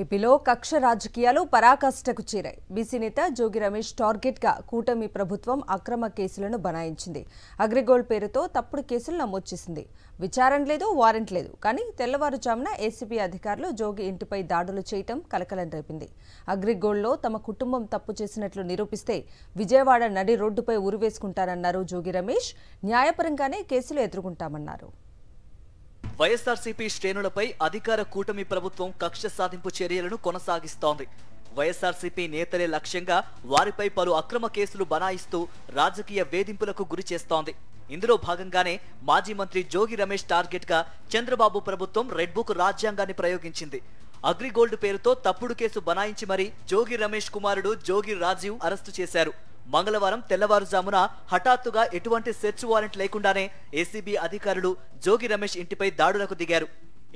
ఏపీలో కక్ష రాజకీయాలు పరాకాష్ఠకు చేరాయి. బీసీ నేత జోగి రమేష్ టార్గెట్ గా కూటమి ప్రభుత్వం అక్రమ కేసులను బనాయించింది. అగ్రిగోల్డ్ పేరుతో తప్పుడు కేసులు నమోదు చేసింది. విచారణ లేదు, వారెంట్ లేదు. కానీ తెల్లవారుజామున ఏసీబీ అధికారులు జోగి ఇంటిపై దాడులు చేయటం కలకలం రేపింది. అగ్రిగోల్డ్లో తమ కుటుంబం తప్పు చేసినట్లు నిరూపిస్తే విజయవాడ నడి రోడ్డుపై ఉరివేసుకుంటారన్నారు జోగి రమేష్. న్యాయపరంగానే కేసులు ఎదుర్కొంటామన్నారు. వైఎస్ఆర్సీపీ శ్రేణులపై అధికార కూటమి ప్రభుత్వం కక్ష సాధింపు చర్యలను కొనసాగిస్తోంది. వైఎస్ఆర్సీపీ నేతలే లక్ష్యంగా వారిపై పలు అక్రమ కేసులు బనాయిస్తూ రాజకీయ వేధింపులకు గురి చేస్తోంది. ఇందులో భాగంగానే మాజీ మంత్రి జోగి రమేష్ టార్గెట్ గా చంద్రబాబు ప్రభుత్వం రెడ్ బుక్ రాజ్యాంగాన్ని ప్రయోగించింది. అగ్రిగోల్డ్ పేరుతో తప్పుడు కేసు బనాయించి మరీ జోగి రమేష్ కుమారుడు జోగి రాజీవ్ అరెస్టు చేశారు. మంగళవారం తెల్లవారుజామున హఠాత్తుగా ఎటువంటి సెర్చ్ వారెంట్ లేకుండానే ఏసీబీ అధికారులు జోగి రమేష్ ఇంటిపై దాడులకు దిగారు.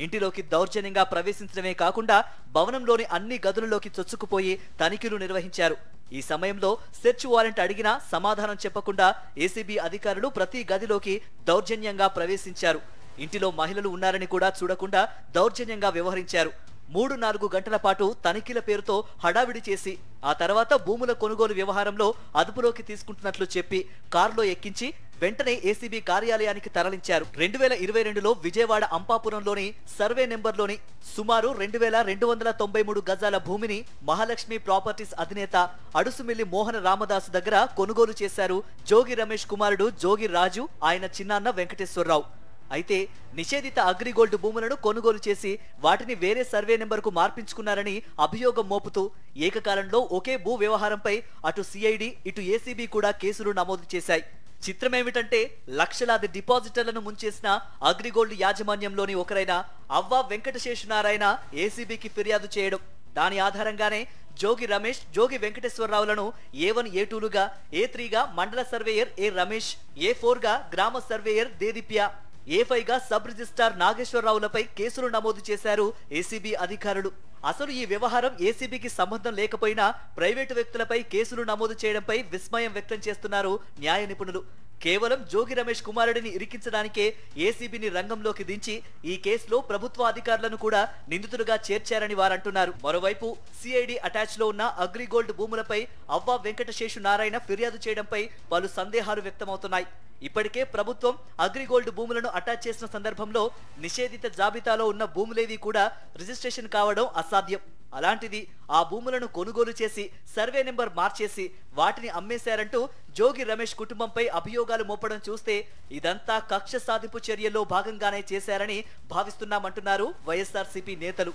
ఇంటిలోకి దౌర్జన్యంగా ప్రవేశించడమే కాకుండా భవనంలోని అన్ని గదులలోకి చొచ్చుకుపోయి తనిఖీలు నిర్వహించారు. ఈ సమయంలో సెర్చ్ వారెంట్ అడిగినా సమాధానం చెప్పకుండా ఏసీబీ అధికారులు ప్రతి గదిలోకి దౌర్జన్యంగా ప్రవేశించారు. ఇంటిలో మహిళలు ఉన్నారని కూడా చూడకుండా దౌర్జన్యంగా వ్యవహరించారు. 3-4 గంటల పాటు తనిఖీల పేరుతో హడావిడి చేసి ఆ తర్వాత భూముల కొనుగోలు వ్యవహారంలో అదుపులోకి తీసుకుంటున్నట్లు చెప్పి కారులో ఎక్కించి వెంటనే ఏసీబీ కార్యాలయానికి తరలించారు. 2022లో విజయవాడ అంపాపురంలోని సర్వే నెంబర్లోని సుమారు 2293 గజాల భూమిని మహాలక్ష్మి ప్రాపర్టీస్ అధినేత అడుసుమిల్లి మోహన రామదాసు దగ్గర కొనుగోలు చేశారు జోగి రమేష్ కుమారుడు జోగి రాజు, ఆయన చిన్నాన్న వెంకటేశ్వరరావు. అయితే నిషేధిత అగ్రిగోల్డ్ భూములను కొనుగోలు చేసి వాటిని వేరే సర్వే నెంబర్కు మార్పించుకున్నారని అభియోగం మోపుతూ ఏకకాలంలో ఒకే భూ వ్యవహారంపై అటు సిఐడి ఇటు ఏసీబీ కూడా కేసులు నమోదు చేశాయి. చిత్రమేమిటంటే లక్షలాది డిపాజిటర్లను ముంచేసిన అగ్రిగోల్డ్ యాజమాన్యంలోని ఒకరైన అవ్వ వెంకటశేషనారాయణ ఏసీబీకి ఫిర్యాదు చేయడం, దాని ఆధారంగానే జోగి రమేష్ జోగి వెంకటేశ్వరరావులను A1 A2లుగా, A3గా మండల సర్వేయర్ ఏ రమేష్, A4గా గ్రామ సర్వేయర్ దేదీప్య, A5గా సబ్ రిజిస్ట్రార్ నాగేశ్వరరావులపై కేసులు నమోదు చేశారు ఏసీబీ అధికారులు. అసలు ఈ వ్యవహారం ఏసీబీకి సంబంధం లేకపోయినా ప్రైవేటు వ్యక్తులపై కేసులు నమోదు చేయడంపై విస్మయం వ్యక్తం చేస్తున్నారు న్యాయ నిపుణులు. కేవలం జోగి రమేష్ కుమారుడిని ఇరికించడానికే ఏసీబీని రంగంలోకి దించి ఈ కేసులో ప్రభుత్వ అధికారులను కూడా నిందితులుగా చేర్చారని వారంటున్నారు. మరోవైపు సిఐడి అటాచ్ లో ఉన్న అగ్రిగోల్డ్ భూములపై అవ్వ వెంకటశేషు నారాయణ ఫిర్యాదు చేయడంపై పలు సందేహాలు వ్యక్తమవుతున్నాయి. ఇప్పటికే ప్రభుత్వం అగ్రిగోల్డ్ భూములను అటాచ్ చేసిన సందర్భంలో నిషేధిత జాబితాలో ఉన్న భూములేవి కూడా రిజిస్ట్రేషన్ కావడం అసాధ్యం. అలాంటిది ఆ భూములను కొనుగోలు చేసి సర్వే నెంబర్ మార్చేసి వాటిని అమ్మేశారంటూ జోగి రమేష్ కుటుంబంపై అభియోగాలు మోపడం చూస్తే ఇదంతా కక్ష సాధింపు చర్యల్లో భాగంగానే చేశారని భావిస్తున్నామంటున్నారు వైఎస్ఆర్సీపీ నేతలు.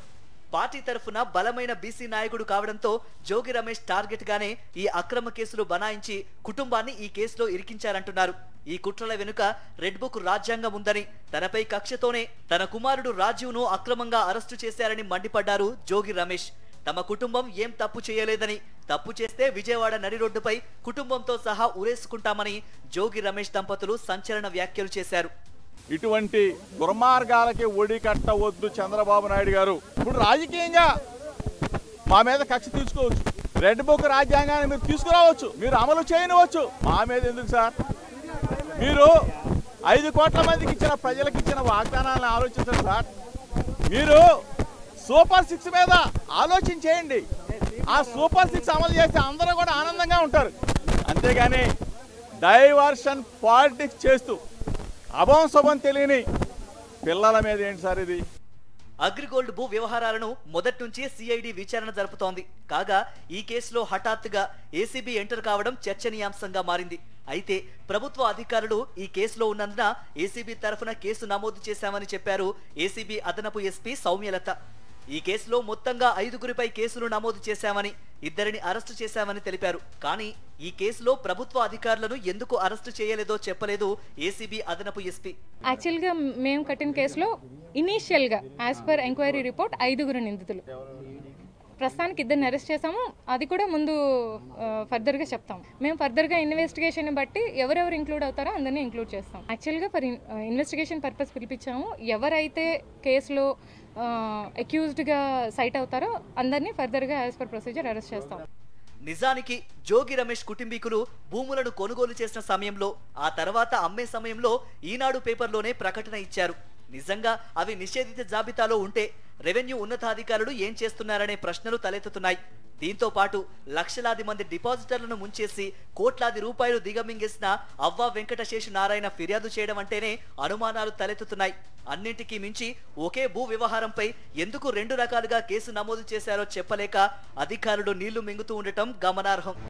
పార్టీ తరఫున బలమైన బీసీ నాయకుడు కావడంతో జోగి రమేష్ టార్గెట్ గానే ఈ అక్రమ కేసులు బనాయించి కుటుంబాన్ని ఈ కేసులో ఇరికించారంటున్నారు. ఈ కుట్రల వెనుక రెడ్ బుక్ రాజ్యాంగం ఉందని, తనపై కక్షతోనే తన కుమారుడు రాజీవ్ను అక్రమంగా అరెస్టు చేశారని మండిపడ్డారు జోగి రమేష్. తమ కుటుంబం ఏం తప్పు చేయలేదని, తప్పు చేస్తే విజయవాడ నడి రోడ్డుపై కుటుంబంతో సహా ఉరేసుకుంటామని జోగి రమేష్ దంపతులు సంచలన వ్యాఖ్యలు చేశారు. ఇటువంటి దుర్మార్గాలకి ఒడి కట్టవద్దు చంద్రబాబు నాయుడు గారు. ఇప్పుడు రాజకీయంగా మా మీద కక్ష తీసుకోవచ్చు, రెడ్ బుక్ రాజ్యాంగాన్ని మీరు తీసుకురావచ్చు, మీరు అమలు చేయనివచ్చు. మా మీద ఎందుకు సార్? మీరు 5 కోట్ల మందికి ఇచ్చిన ప్రజలకు ఇచ్చిన వాగ్దానాలను ఆలోచించండి సార్. మీరు సూపర్ 6 మీద ఆలోచన చేయండి. ఆ సూపర్ 6 అమలు చేస్తే అందరూ కూడా ఆనందంగా ఉంటారు. అంతేగాని డైవర్షన్ పాలిటిక్స్ చేస్తూ అభం శుభం తెలియని పిల్లల మీద ఏంటి సార్ ఇది? అగ్రిగోల్డ్ భూ వ్యవహారాలను మొదటి నుంచే సిఐడి విచారణ జరుపుతోంది. కాగా ఈ కేసులో హఠాత్తుగా ఏసీబీ ఎంటర్ కావడం చర్చనీయాంశంగా మారింది. అయితే ప్రభుత్వ అధికారులు ఈ కేసులో ఉన్నందున ఏసీబీ తరఫున కేసు నమోదు చేశామని చెప్పారు ఏసీబీ అదనపు ఎస్పీ సౌమ్యలత. ఈ కేసులో మొత్తంగా 5గురిపై కేసులు నమోదు చేశామని, 2ని అరెస్టు చేశామని తెలిపారు. కానీ ఈ కేసులో ప్రభుత్వ అధికారులను ఎందుకు అరెస్టు చేయలేదో చెప్పలేదు ఏసీబీ అదనపు ఎస్పీ. యాక్చువల్గా మేము కట్టిన కేసులో ఇనీషియల్గా యాజ్ పర్ ఎంక్వైరీ రిపోర్ట్ 5గురు నిందితులు. ప్రస్తుతానికి 2ని అరెస్ట్ చేసాము. అది కూడా ముందు ఫర్దర్గా చెప్తాం. మేము ఫర్దర్గా ఇన్వెస్టిగేషన్ బట్టి ఎవరెవరు ఇంక్లూడ్ అవుతారో అందరినీ ఇంక్లూడ్ చేస్తాం. యాక్చువల్గా ఫర్ ఇన్వెస్టిగేషన్ పర్పస్ పిలిపించాము. ఎవరైతే కేసులో అక్యూజ్డ్గా సైట్ అవుతారో అందరినీ ఫర్దర్గా యాజ్ పర్ ప్రొసీజర్ అరెస్ట్ చేస్తాం. నిజానికి జోగి రమేష్ కుటుంబీకులు భూములను కొనుగోలు చేసిన సమయంలో, ఆ తర్వాత అమ్మే సమయంలో ఈనాడు పేపర్లోనే ప్రకటన ఇచ్చారు. నిజంగా అవి నిషేధిత జాబితాలో ఉంటే రెవెన్యూ ఉన్నతాధికారులు ఏం చేస్తున్నారనే ప్రశ్నలు తలెత్తుతున్నాయి. దీంతో పాటు లక్షలాది మంది డిపాజిటర్లను ముంచేసి కోట్లాది రూపాయలు దిగమింగేసిన అవ్వా వెంకటశేషు నారాయణ ఫిర్యాదు చేయడం అంటేనే అనుమానాలు తలెత్తుతున్నాయి. అన్నింటికీ మించి ఒకే భూ వ్యవహారంపై ఎందుకు 2 రకాలుగా కేసు నమోదు చేశారో చెప్పలేక అధికారులు నీళ్లు మింగుతూ ఉండటం గమనార్హం.